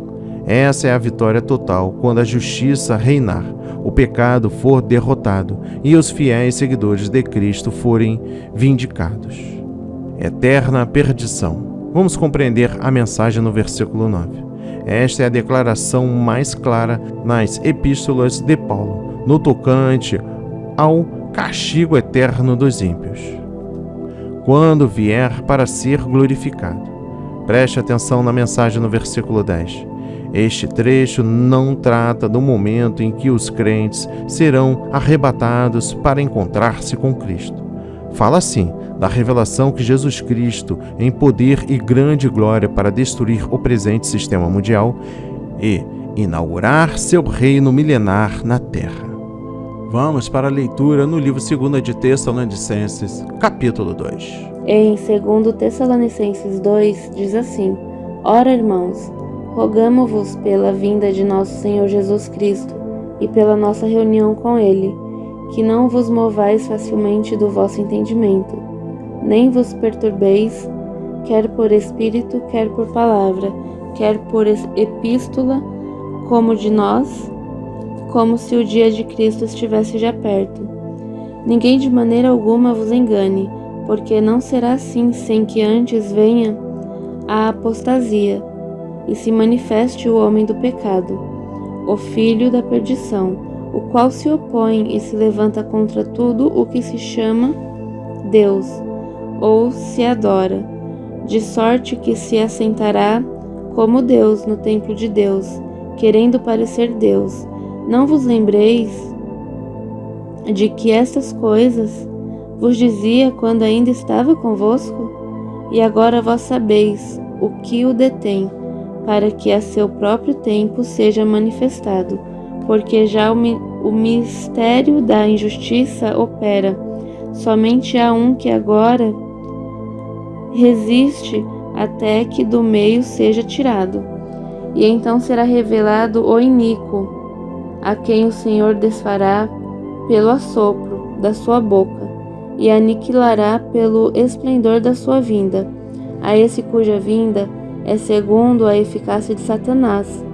Essa é a vitória total quando a justiça reinar, o pecado for derrotado e os fiéis seguidores de Cristo forem vindicados. Eterna perdição. Vamos compreender a mensagem no versículo 9. Esta é a declaração mais clara nas epístolas de Paulo, no tocante ao castigo eterno dos ímpios, quando vier para ser glorificado. Preste atenção na mensagem no versículo 10. Este trecho não trata do momento em que os crentes serão arrebatados para encontrar-se com Cristo. Fala, sim, da revelação que Jesus Cristo, em poder e grande glória para destruir o presente sistema mundial e inaugurar seu reino milenar na terra. Vamos para a leitura no livro 2 de Tessalonicenses, capítulo 2. Em 2 Tessalonicenses 2 diz assim: Ora, irmãos, rogamo-vos pela vinda de nosso Senhor Jesus Cristo e pela nossa reunião com Ele, que não vos movais facilmente do vosso entendimento, nem vos perturbeis quer por espírito, quer por palavra, quer por epístola, como de nós, como se o dia de Cristo estivesse já perto. Ninguém de maneira alguma vos engane, porque não será assim sem que antes venha a apostasia e se manifeste o homem do pecado, o filho da perdição, o qual se opõe e se levanta contra tudo o que se chama Deus ou se adora, de sorte que se assentará como Deus no templo de Deus, querendo parecer Deus. Não vos lembreis de que estas coisas vos dizia quando ainda estava convosco? E agora vós sabeis o que o detém, para que a seu próprio tempo seja manifestado, porque já o mistério da injustiça opera. Somente há um que agora resiste até que do meio seja tirado. E então será revelado o iníquo, a quem o Senhor desfará pelo assopro da sua boca, e aniquilará pelo esplendor da sua vinda, a esse cuja vinda é segundo a eficácia de Satanás,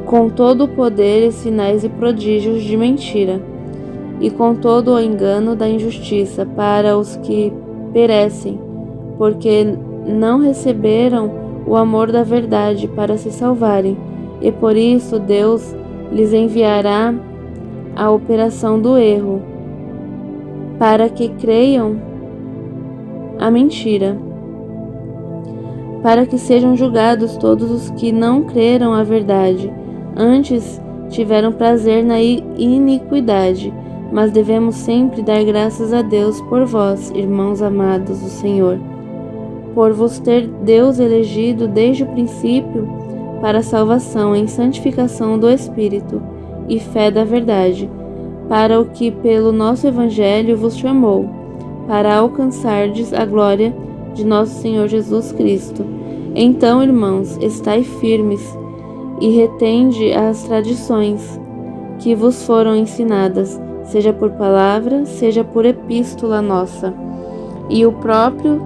com todo o poder e sinais e prodígios de mentira, e com todo o engano da injustiça para os que perecem, porque não receberam o amor da verdade para se salvarem, e por isso Deus lhes enviará a operação do erro, para que creiam a mentira, para que sejam julgados todos os que não creram a verdade, antes tiveram prazer na iniquidade. Mas devemos sempre dar graças a Deus por vós, irmãos amados do Senhor, por vos ter Deus elegido desde o princípio para a salvação em santificação do Espírito e fé da verdade, para o que pelo nosso Evangelho vos chamou, para alcançardes a glória de nosso Senhor Jesus Cristo. Então, irmãos, estai firmes e retende as tradições que vos foram ensinadas, seja por palavra, seja por epístola nossa. E o próprio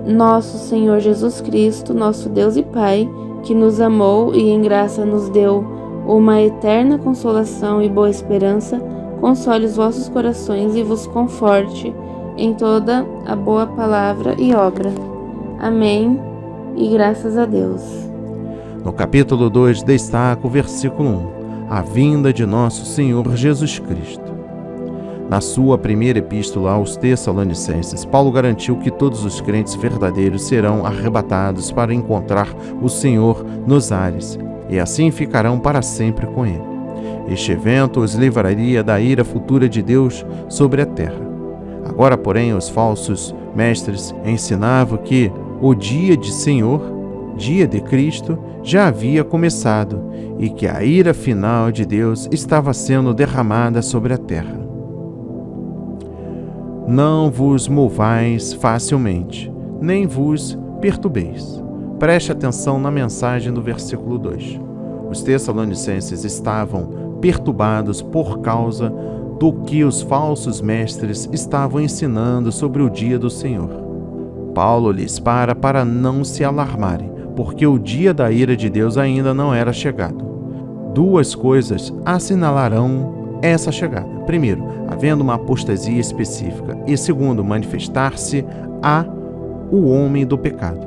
nosso Senhor Jesus Cristo, nosso Deus e Pai, que nos amou e em graça nos deu uma eterna consolação e boa esperança, console os vossos corações e vos conforte em toda a boa palavra e obra. Amém, e graças a Deus. No capítulo 2 destaca o versículo 1, a vinda de nosso Senhor Jesus Cristo. Na sua primeira epístola aos Tessalonicenses, Paulo garantiu que todos os crentes verdadeiros serão arrebatados para encontrar o Senhor nos ares, e assim ficarão para sempre com Ele. Este evento os livraria da ira futura de Deus sobre a terra. Agora, porém, os falsos mestres ensinavam que o dia de Senhor, dia de Cristo, já havia começado e que a ira final de Deus estava sendo derramada sobre a terra. Não vos movais facilmente, nem vos perturbeis. Preste atenção na mensagem do versículo 2. Os Tessalonicenses estavam perturbados por causa do que os falsos mestres estavam ensinando sobre o dia do Senhor. Paulo lhes para não se alarmarem, porque o dia da ira de Deus ainda não era chegado. Duas coisas assinalarão essa chegada. Primeiro, havendo uma apostasia específica, e segundo, manifestar-se o homem do pecado.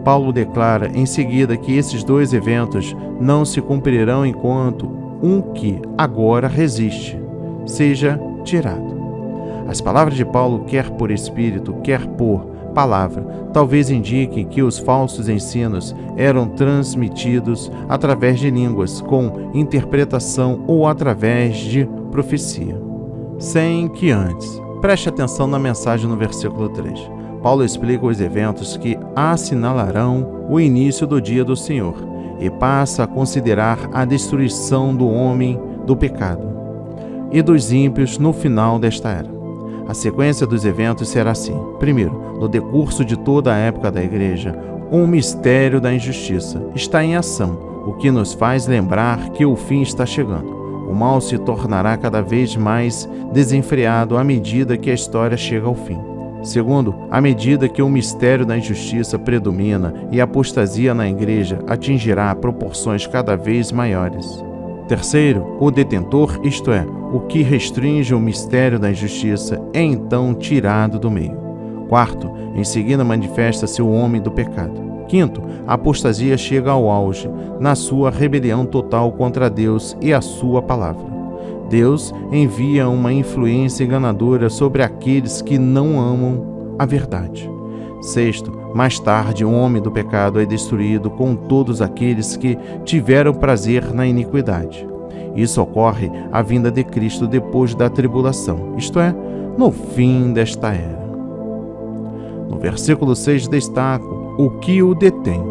Paulo declara em seguida que esses dois eventos não se cumprirão enquanto um que agora resiste seja tirado. As palavras de Paulo, quer por espírito, quer por palavra, talvez indiquem que os falsos ensinos eram transmitidos através de línguas, com interpretação ou através de profecia. Sem que antes, preste atenção na mensagem no versículo 3. Paulo explica os eventos que assinalarão o início do dia do Senhor e passa a considerar a destruição do homem do pecado e dos ímpios no final desta era. A sequência dos eventos será assim. Primeiro, no decurso de toda a época da Igreja, o mistério da injustiça está em ação, o que nos faz lembrar que o fim está chegando. O mal se tornará cada vez mais desenfreado à medida que a história chega ao fim. Segundo, à medida que o mistério da injustiça predomina e a apostasia na igreja atingirá proporções cada vez maiores. Terceiro, o detentor, isto é, o que restringe o mistério da injustiça, é então tirado do meio. Quarto, em seguida manifesta-se o homem do pecado. Quinto, a apostasia chega ao auge, na sua rebelião total contra Deus e a sua palavra. Deus envia uma influência enganadora sobre aqueles que não amam a verdade. Sexto, mais tarde o homem do pecado é destruído com todos aqueles que tiveram prazer na iniquidade. Isso ocorre à vinda de Cristo depois da tribulação, isto é, no fim desta era. No versículo 6 destaco o que o detém.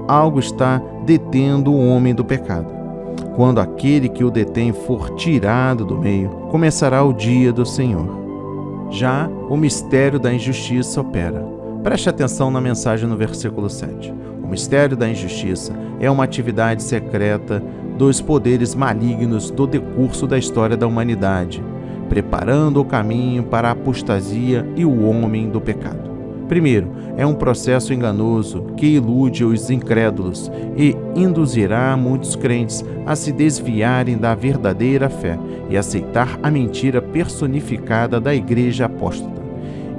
Algo está detendo o homem do pecado. Quando aquele que o detém for tirado do meio, começará o dia do Senhor. Já o mistério da injustiça opera. Preste atenção na mensagem no versículo 7. O mistério da injustiça é uma atividade secreta dos poderes malignos do decurso da história da humanidade, preparando o caminho para a apostasia e o homem do pecado. Primeiro, é um processo enganoso que ilude os incrédulos e induzirá muitos crentes a se desviarem da verdadeira fé e aceitar a mentira personificada da Igreja Apóstata.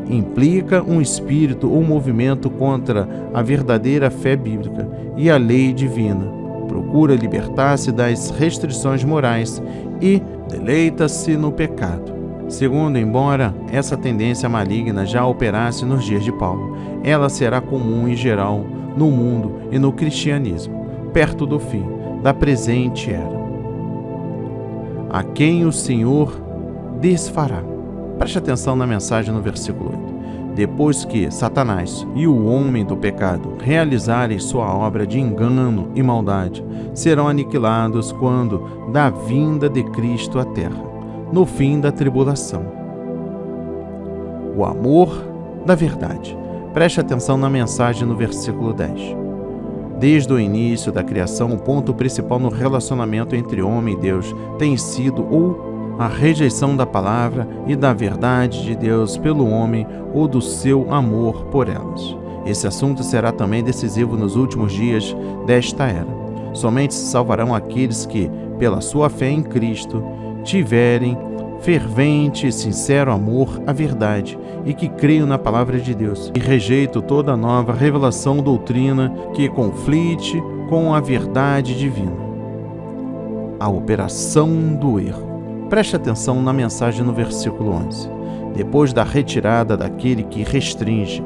Implica um espírito ou movimento contra a verdadeira fé bíblica e a lei divina. Procura libertar-se das restrições morais e deleita-se no pecado. Segundo, embora essa tendência maligna já operasse nos dias de Paulo, ela será comum em geral no mundo e no cristianismo, perto do fim da presente era. A quem o Senhor desfará. Preste atenção na mensagem no versículo 8. Depois que Satanás e o homem do pecado realizarem sua obra de engano e maldade, serão aniquilados quando da vinda de Cristo à terra, no fim da tribulação. O amor da verdade. Preste atenção na mensagem no versículo 10. Desde o início da criação, o ponto principal no relacionamento entre homem e Deus tem sido ou a rejeição da palavra e da verdade de Deus pelo homem ou do seu amor por elas. Esse assunto será também decisivo nos últimos dias desta era. Somente se salvarão aqueles que, pela sua fé em Cristo, tiverem fervente e sincero amor à verdade e que creiam na palavra de Deus e rejeitam toda nova revelação ou doutrina que conflite com a verdade divina. A operação do erro. Preste atenção na mensagem no versículo 11. Depois da retirada daquele que restringe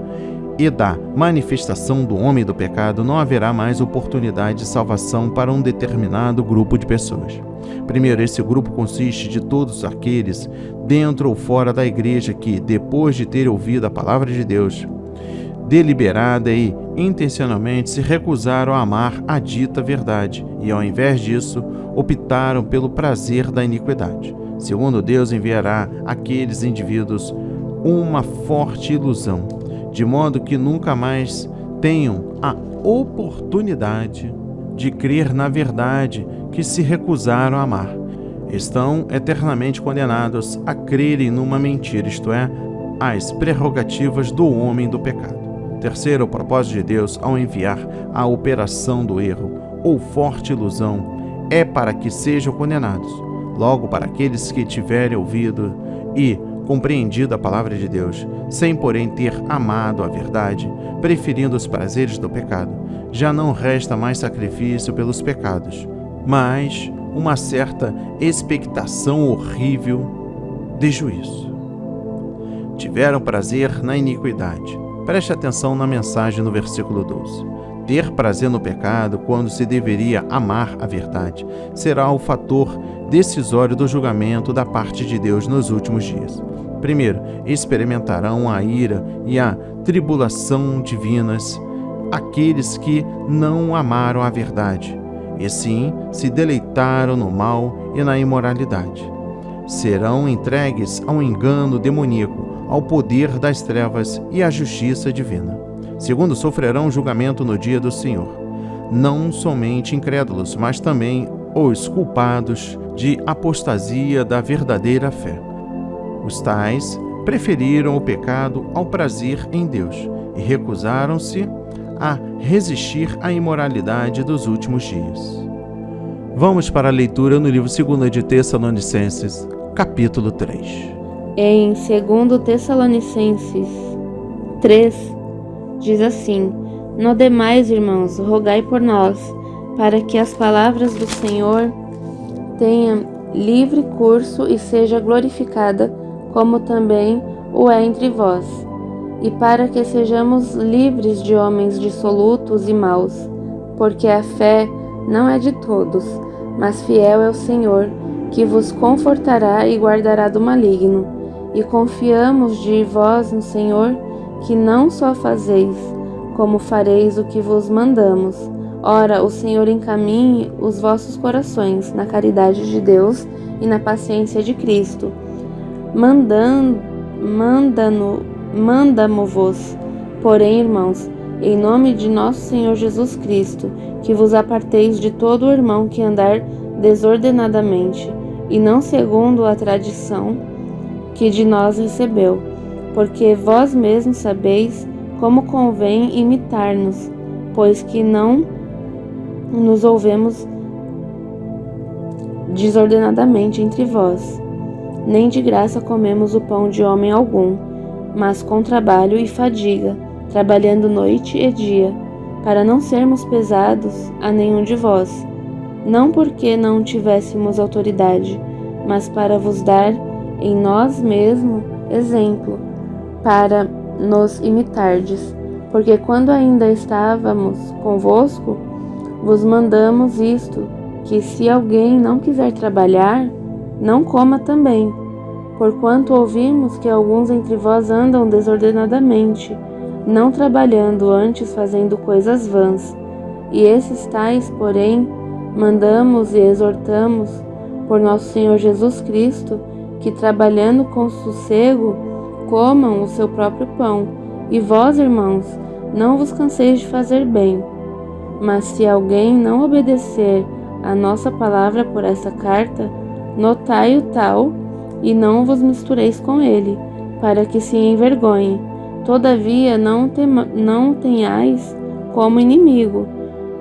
e da manifestação do homem do pecado, não haverá mais oportunidade de salvação para um determinado grupo de pessoas. Primeiro, esse grupo consiste de todos aqueles, dentro ou fora da igreja, que, depois de ter ouvido a palavra de Deus, deliberada e intencionalmente se recusaram a amar a dita verdade e, ao invés disso, optaram pelo prazer da iniquidade. Segundo, Deus enviará àqueles indivíduos uma forte ilusão, de modo que nunca mais tenham a oportunidade de crer na verdade que se recusaram a amar. Estão eternamente condenados a crerem numa mentira, isto é, as prerrogativas do homem do pecado. Terceiro, o propósito de Deus ao enviar a operação do erro ou forte ilusão é para que sejam condenados. Logo, para aqueles que tiverem ouvido e compreendido a palavra de Deus, sem porém ter amado a verdade, preferindo os prazeres do pecado, já não resta mais sacrifício pelos pecados, mas uma certa expectação horrível de juízo. Tiveram prazer na iniquidade. Preste atenção na mensagem no versículo 12. Ter prazer no pecado, quando se deveria amar a verdade, será o fator decisório do julgamento da parte de Deus nos últimos dias. Primeiro, experimentarão a ira e a tribulação divinas aqueles que não amaram a verdade, e sim se deleitaram no mal e na imoralidade. Serão entregues ao engano demoníaco, ao poder das trevas e à justiça divina. Segundo, sofrerão julgamento no dia do Senhor, não somente incrédulos, mas também os culpados de apostasia da verdadeira fé. Os tais preferiram o pecado ao prazer em Deus e recusaram-se a resistir à imoralidade dos últimos dias. Vamos para a leitura no livro 2 de Tessalonicenses, capítulo 3. Em 2 Tessalonicenses 3, diz assim: No demais, irmãos, rogai por nós, para que as palavras do Senhor tenham livre curso e seja glorificada, como também o é entre vós, e para que sejamos livres de homens dissolutos e maus, porque a fé não é de todos, mas fiel é o Senhor, que vos confortará e guardará do maligno. E confiamos de vós no Senhor, que não só fazeis, como fareis o que vos mandamos. Ora, o Senhor encaminhe os vossos corações na caridade de Deus e na paciência de Cristo. Mandamo-vos, porém, irmãos, em nome de nosso Senhor Jesus Cristo, que vos aparteis de todo o irmão que andar desordenadamente, e não segundo a tradição que de nós recebeu, porque vós mesmos sabeis como convém imitar-nos, pois que não nos ouvemos desordenadamente entre vós, nem de graça comemos o pão de homem algum, mas com trabalho e fadiga, trabalhando noite e dia, para não sermos pesados a nenhum de vós, não porque não tivéssemos autoridade, mas para vos dar em nós mesmos exemplo, para nos imitardes, porque quando ainda estávamos convosco, vos mandamos isto, que se alguém não quiser trabalhar, não coma também, porquanto ouvimos que alguns entre vós andam desordenadamente, não trabalhando, antes fazendo coisas vãs. E esses tais, porém, mandamos e exortamos, por nosso Senhor Jesus Cristo, que trabalhando com sossego, comam o seu próprio pão. E vós, irmãos, não vos canseis de fazer bem. Mas se alguém não obedecer a nossa palavra por essa carta, notai o tal, e não vos mistureis com ele, para que se envergonhe. Todavia não tenhais como inimigo,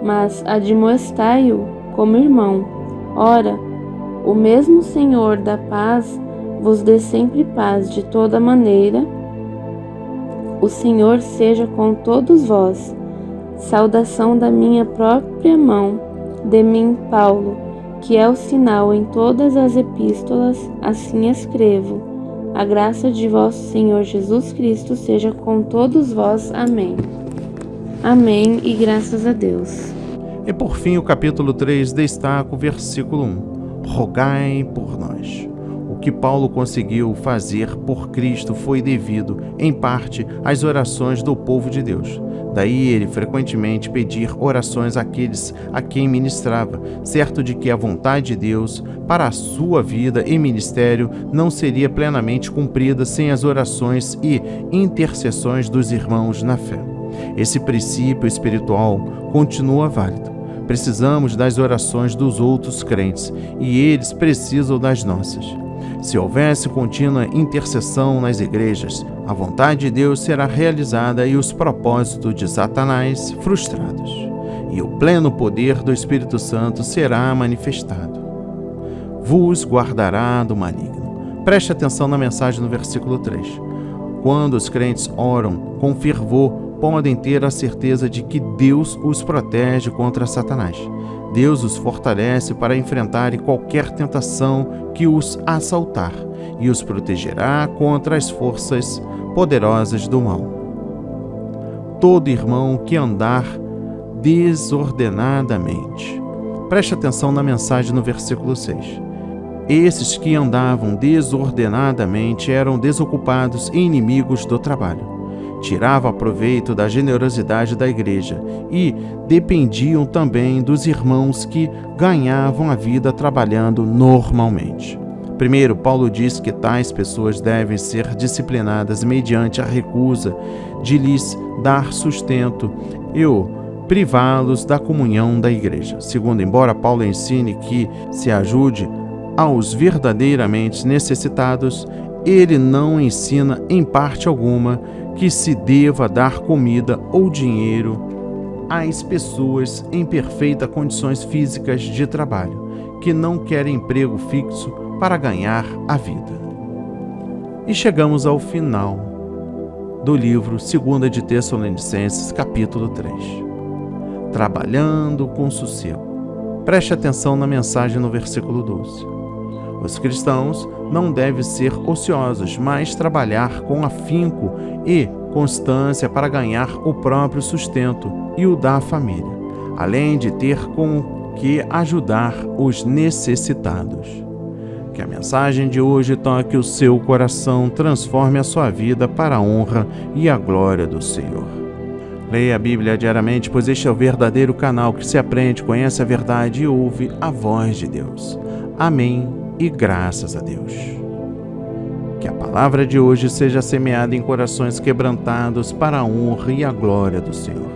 mas admoestai-o como irmão. Ora, o mesmo Senhor da paz vos dê sempre paz de toda maneira. O Senhor seja com todos vós. Saudação da minha própria mão, de mim, Paulo, que é o sinal em todas as epístolas, assim escrevo. A graça de vosso Senhor Jesus Cristo seja com todos vós. Amém. Amém e graças a Deus. E por fim, o capítulo 3 destaca o versículo 1. Rogai por nós. O que Paulo conseguiu fazer por Cristo foi devido, em parte, às orações do povo de Deus. Daí ele frequentemente pedir orações àqueles a quem ministrava, certo de que a vontade de Deus para a sua vida e ministério não seria plenamente cumprida sem as orações e intercessões dos irmãos na fé. Esse princípio espiritual continua válido. Precisamos das orações dos outros crentes e eles precisam das nossas. Se houvesse contínua intercessão nas igrejas, a vontade de Deus será realizada e os propósitos de Satanás frustrados, e o pleno poder do Espírito Santo será manifestado. Vos guardará do maligno. Preste atenção na mensagem no versículo 3. Quando os crentes oram com fervor, podem ter a certeza de que Deus os protege contra Satanás. Deus os fortalece para enfrentarem qualquer tentação que os assaltar e os protegerá contra as forças poderosas do mal. Todo irmão que andar desordenadamente. Preste atenção na mensagem no versículo 6. Esses que andavam desordenadamente eram desocupados e inimigos do trabalho. Tiravam proveito da generosidade da igreja e dependiam também dos irmãos que ganhavam a vida trabalhando normalmente. Primeiro, Paulo diz que tais pessoas devem ser disciplinadas mediante a recusa de lhes dar sustento e o privá-los da comunhão da igreja. Segundo, embora Paulo ensine que se ajude aos verdadeiramente necessitados, ele não ensina em parte alguma que se deva dar comida ou dinheiro às pessoas em perfeitas condições físicas de trabalho, que não querem emprego fixo para ganhar a vida. E chegamos ao final do livro 2 de Tessalonicenses, capítulo 3. Trabalhando com sossego. Preste atenção na mensagem no versículo 12. Os cristãos não devem ser ociosos, mas trabalhar com afinco e constância para ganhar o próprio sustento e o da família, além de ter com que ajudar os necessitados. Que a mensagem de hoje toque o seu coração, transforme a sua vida para a honra e a glória do Senhor. Leia a Bíblia diariamente, pois este é o verdadeiro canal que se aprende, conhece a verdade e ouve a voz de Deus. Amém e graças a Deus. Que a palavra de hoje seja semeada em corações quebrantados para a honra e a glória do Senhor.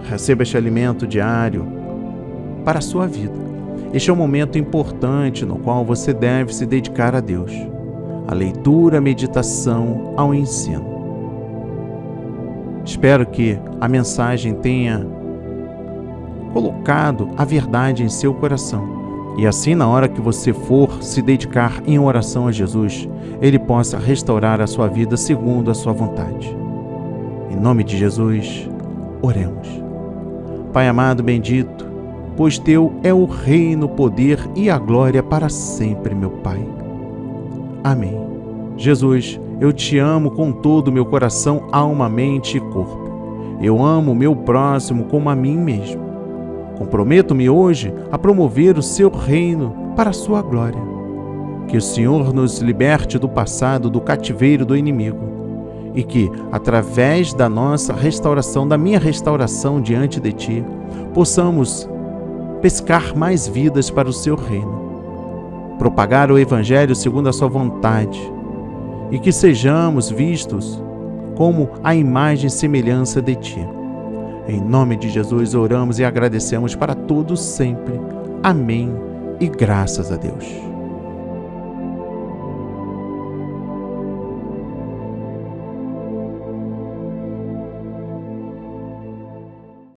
Receba este alimento diário para a sua vida. Este é um momento importante no qual você deve se dedicar a Deus, à leitura, à meditação, ao ensino. Espero que a mensagem tenha colocado a verdade em seu coração e assim, na hora que você for se dedicar em oração a Jesus, Ele possa restaurar a sua vida segundo a sua vontade. Em nome de Jesus, oremos. Pai amado, bendito, pois Teu é o reino, o poder e a glória para sempre, meu Pai. Amém. Jesus, eu Te amo com todo o meu coração, alma, mente e corpo. Eu amo o meu próximo como a mim mesmo. Comprometo-me hoje a promover o Seu reino para a Sua glória. Que o Senhor nos liberte do passado, do cativeiro do inimigo, e que, através da nossa restauração, da minha restauração diante de Ti, possamos pescar mais vidas para o Seu reino, propagar o Evangelho segundo a Sua vontade, e que sejamos vistos como a imagem e semelhança de Ti. Em nome de Jesus oramos e agradecemos para todos sempre. Amém e graças a Deus.